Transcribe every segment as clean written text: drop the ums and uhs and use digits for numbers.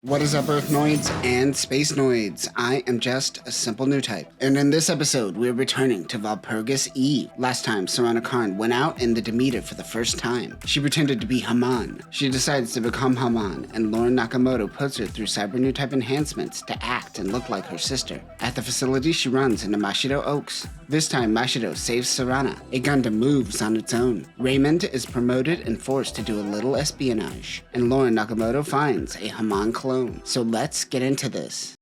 What is up, Earthnoids and Spacenoids? I am just a simple Newtype, and in this episode, we're returning to Walpurgis Eve. Last time, Serana Karn went out in the Demeter for the first time. She pretended to be Haman. She decides to become Haman, and Lauren Nakamoto puts her through cyber Newtype enhancements to act and look like her sister. At the facility, she runs into Mashido Oaks. This time, Mashido saves Serana. A GUNDAM moves on its own. Raymond is promoted and forced to do a little espionage, and Lauren Nakamoto finds a Haman clone. So let's get into this.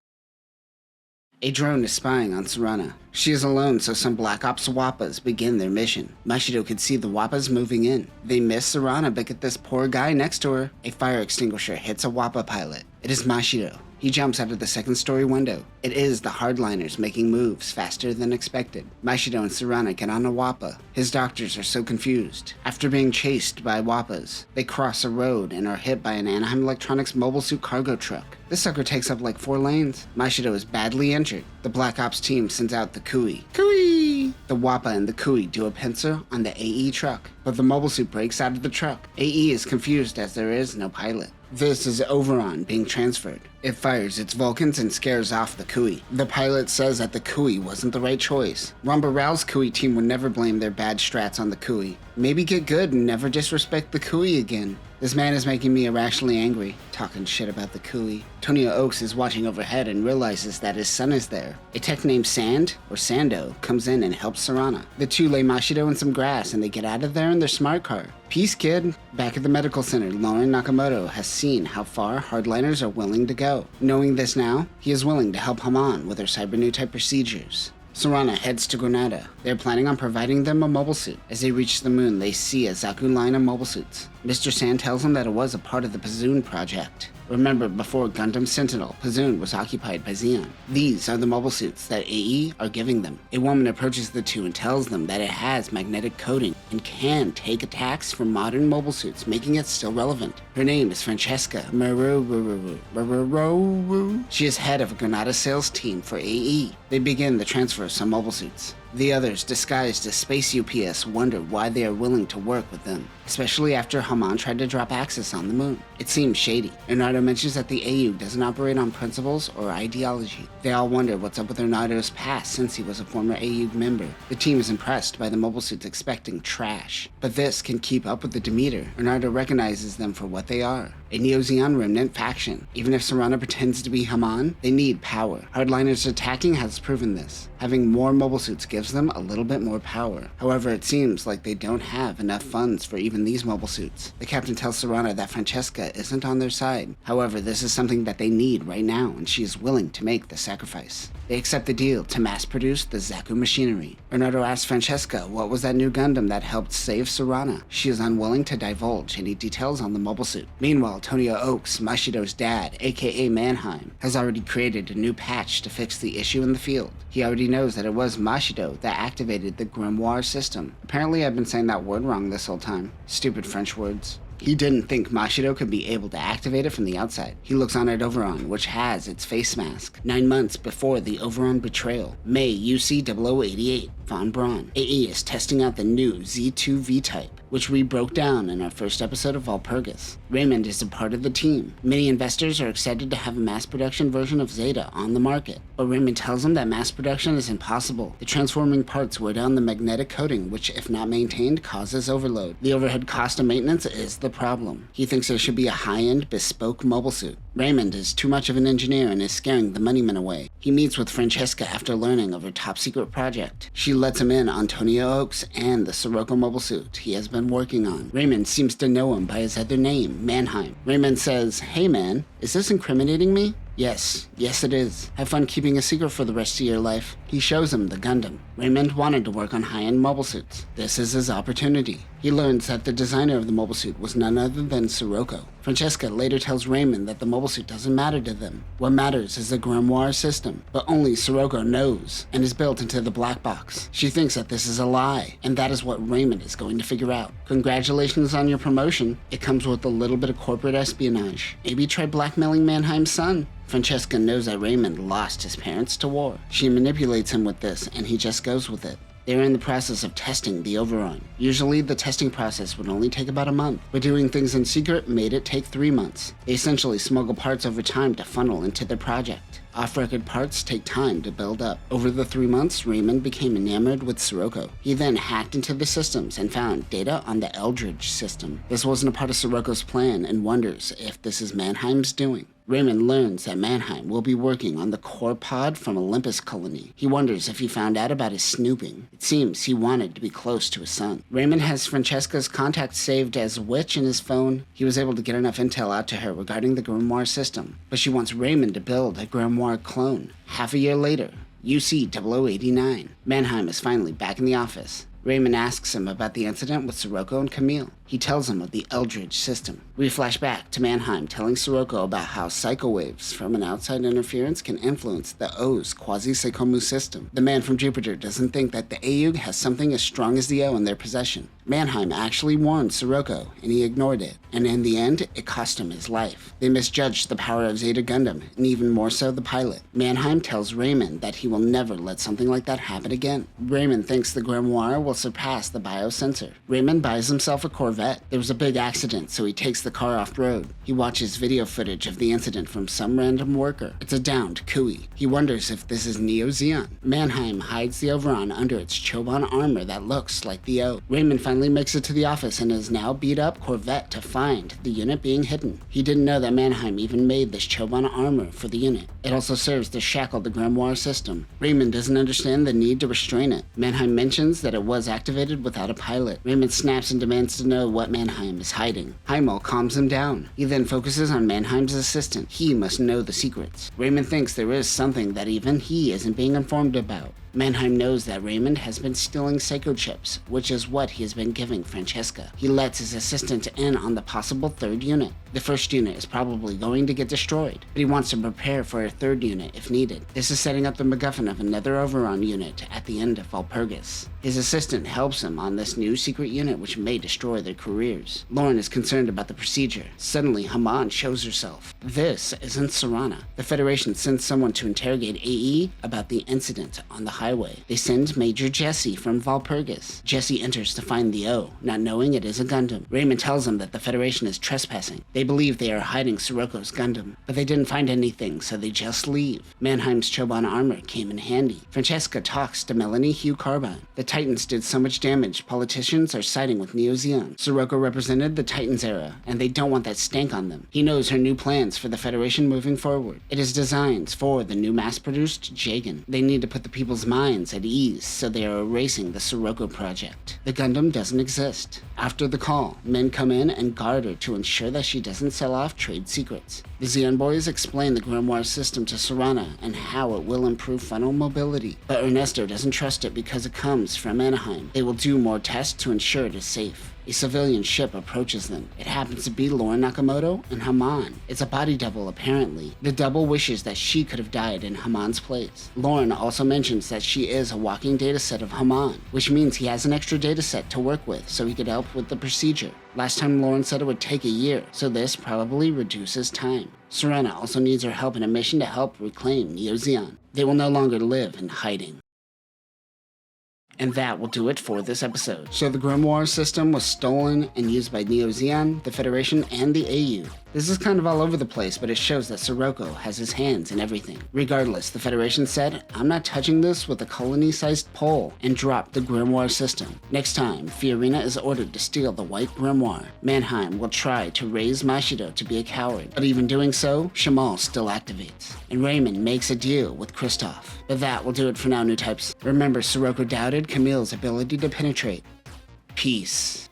A drone is spying on Serana. She is alone, so some Black Ops Wappas begin their mission. Mashido could see the Wappas moving in. They miss Serana but get this poor guy next to her. A fire extinguisher hits a Wappa pilot. It is Mashido. He jumps out of the second-story window. It is the hardliners making moves faster than expected. Mashido and Serana get on a Wappa. His doctors are so confused. After being chased by Wappas, they cross a road and are hit by an Anaheim Electronics mobile suit cargo truck. This sucker takes up like 4 lanes. Mashido is badly injured. The Black Ops team sends out the Kui. Kui! The Wappa and the Kui do a pincer on the AE truck, but the mobile suit breaks out of the truck. AE is confused as there is no pilot. This is Overon being transferred. It fires its Vulcans and scares off the Kui. The pilot says that the Kui wasn't the right choice. Ramba Rao's Kui team would never blame their bad strats on the Kui. Maybe get good and never disrespect the Kui again. This man is making me irrationally angry, talking shit about the Kui. Tonio Oaks is watching overhead and realizes that his son is there. A tech named Sand, or Sando, comes in and helps Serana. The two lay Mashido in some grass and they get out of there in their smart car. Peace, kid. Back at the medical center, Lauren Nakamoto has seen how far hardliners are willing to go. Knowing this now, he is willing to help Haman with her cyber Newtype procedures. Serana heads to Granada. They are planning on providing them a mobile suit. As they reach the moon, they see a Zaku line of mobile suits. Mr. Sand tells them that it was a part of the Pazoon project. Remember, before Gundam Sentinel, Pazoon was occupied by Xeon. These are the mobile suits that AE are giving them. A woman approaches the two and tells them that it has magnetic coating and can take attacks from modern mobile suits, making it still relevant. Her name is Francesca Maruru. She is head of a Granada sales team for AE. They begin the transfer of some mobile suits. The others, disguised as space UPS, wonder why they are willing to work with them, especially after Haman tried to drop Axis on the moon. It seems shady. Leonardo mentions that the AU doesn't operate on principles or ideology. They all wonder what's up with Leonardo's past since he was a former AU member. The team is impressed by the mobile suits expecting trash, but this can keep up with the Demeter. Leonardo recognizes them for what they are, a Neo-Zeon remnant faction. Even if Serana pretends to be Haman, they need power. Hardliners attacking has proven this. Having more mobile suits gives them a little bit more power. However, it seems like they don't have enough funds for even these mobile suits. The captain tells Serana that Francesca isn't on their side. However, this is something that they need right now, and she is willing to make the sacrifice. They accept the deal to mass-produce the Zaku machinery. Bernardo asks Francesca what was that new Gundam that helped save Serana. She is unwilling to divulge any details on the mobile suit. Meanwhile, Tonio Oaks, Mashido's dad, aka Mannheim, has already created a new patch to fix the issue in the field. He already knows that it was Mashido that activated the Grimoire system. Apparently I've been saying that word wrong this whole time. Stupid French words. He didn't think Mashido could be able to activate it from the outside. He looks on at Overon, which has its face mask. 9 months before the Overon betrayal, May UC 0088, Von Braun. AE is testing out the new Z2 V-Type, which we broke down in our first episode of Walpurgis. Raymond is a part of the team. Many investors are excited to have a mass production version of Zeta on the market, but Raymond tells them that mass production is impossible. The transforming parts wear down the magnetic coating, which if not maintained causes overload. The overhead cost of maintenance is the problem. He thinks there should be a high-end bespoke mobile suit. Raymond is too much of an engineer and is scaring the moneymen away. He meets with Francesca after learning of her top-secret project. She lets him in on Tonio Oaks and the Sirocco mobile suit he has been working on. Raymond seems to know him by his other name, Mannheim. Raymond says, "Hey man, is this incriminating me?" Yes it is. Have fun keeping a secret for the rest of your life. He shows him the Gundam. Raymond wanted to work on high-end mobile suits. This is his opportunity. He learns that the designer of the mobile suit was none other than Sirocco. Francesca later tells Raymond that the mobile suit doesn't matter to them. What matters is the Grimoire system, but only Sirocco knows and is built into the black box. She thinks that this is a lie, and that is what Raymond is going to figure out. Congratulations on your promotion. It comes with a little bit of corporate espionage. Maybe try blackmailing Mannheim's son. Francesca knows that Raymond lost his parents to war. She manipulates him with this, and he just goes with it. They were in the process of testing the overrun. Usually, the testing process would only take about a month, but doing things in secret made it take 3 months. They essentially smuggle parts over time to funnel into their project. Off-record parts take time to build up. Over the 3 months, Raymond became enamored with Sirocco. He then hacked into the systems and found data on the Eldridge system. This wasn't a part of Sirocco's plan and wonders if this is Mannheim's doing. Raymond learns that Mannheim will be working on the core pod from Olympus colony. He wonders if he found out about his snooping. It seems he wanted to be close to his son. Raymond has Francesca's contact saved as a witch in his phone. He was able to get enough intel out to her regarding the grimoire system, but she wants Raymond to build a grimoire clone. Half a year later, UC 0089. Mannheim is finally back in the office. Raymond asks him about the incident with Sirocco and Camille. He tells him of the Eldridge system. We flash back to Mannheim telling Sirocco about how psycho waves from an outside interference can influence the O's quasi-Seikomu system. The man from Jupiter doesn't think that the Ayug has something as strong as the O in their possession. Mannheim actually warned Sirocco, and he ignored it, and in the end, it cost him his life. They misjudged the power of Zeta Gundam, and even more so the pilot. Mannheim tells Raymond that he will never let something like that happen again. Raymond thinks the grimoire will surpass the biosensor. Raymond buys himself a Corvette. There was a big accident, so he takes the car off-road. He watches video footage of the incident from some random worker. It's a downed Kui. He wonders if this is Neo Zeon. Mannheim hides the Overon under its Choban armor that looks like the O. Raymond finally makes it to the office in his now beat-up Corvette to find the unit being hidden. He didn't know that Mannheim even made this Choban armor for the unit. It also serves to shackle the grimoire system. Raymond doesn't understand the need to restrain it. Mannheim mentions that it was activated without a pilot. Raymond snaps and demands to know what Mannheim is hiding. Heimel calms him down. He then focuses on Mannheim's assistant. He must know the secrets. Raymond thinks there is something that even he isn't being informed about. Mannheim knows that Raymond has been stealing psycho chips, which is what he has been giving Francesca. He lets his assistant in on the possible third unit. The first unit is probably going to get destroyed, but he wants to prepare for a third unit if needed. This is setting up the MacGuffin of another Overon unit at the end of Walpurgis. His assistant helps him on this new secret unit which may destroy their careers. Lauren is concerned about the procedure. Suddenly, Haman shows herself. This isn't Serana. The Federation sends someone to interrogate AE about the incident on the highway. They send Major Jesse from Walpurgis. Jesse enters to find the O, not knowing it is a Gundam. Raymond tells him that the Federation is trespassing. They believe they are hiding Sirocco's Gundam, but they didn't find anything, so they just leave. Mannheim's Choban armor came in handy. Francesca talks to Melanie Hugh Carbine. The Titans did so much damage, politicians are siding with Neo Zeon. Sirocco represented the Titans era, and they don't want that stank on them. He knows her new plans for the Federation moving forward. It is designs for the new mass-produced Jagan. They need to put the people's minds at ease, so they are erasing the Sirocco project. The Gundam doesn't exist. After the call, men come in and guard her to ensure that she doesn't sell off trade secrets. The Zeon boys explain the grimoire system to Serana and how it will improve funnel mobility, but Ernesto doesn't trust it because it comes from Anaheim. They will do more tests to ensure it is safe. A civilian ship approaches them. It happens to be Lauren Nakamoto and Haman. It's a body double, apparently. The double wishes that she could have died in Haman's place. Lauren also mentions that she is a walking dataset of Haman, which means he has an extra dataset to work with so he could help with the procedure. Last time Lauren said it would take a year, so this probably reduces time. Serana also needs her help in a mission to help reclaim Neo Zeon. They will no longer live in hiding. And that will do it for this episode. So the grimoire system was stolen and used by Neo Zeon, the Federation, and the AU. This is kind of all over the place, but it shows that Sirocco has his hands in everything. Regardless, the Federation said, "I'm not touching this with a colony-sized pole," and dropped the grimoire system. Next time, Fiorina is ordered to steal the white grimoire. Mannheim will try to raise Mashido to be a coward, but even doing so, Shamal still activates. And Raymond makes a deal with Kristoff. But that will do it for now, Newtypes. Remember, Sirocco doubted Camille's ability to penetrate. Peace.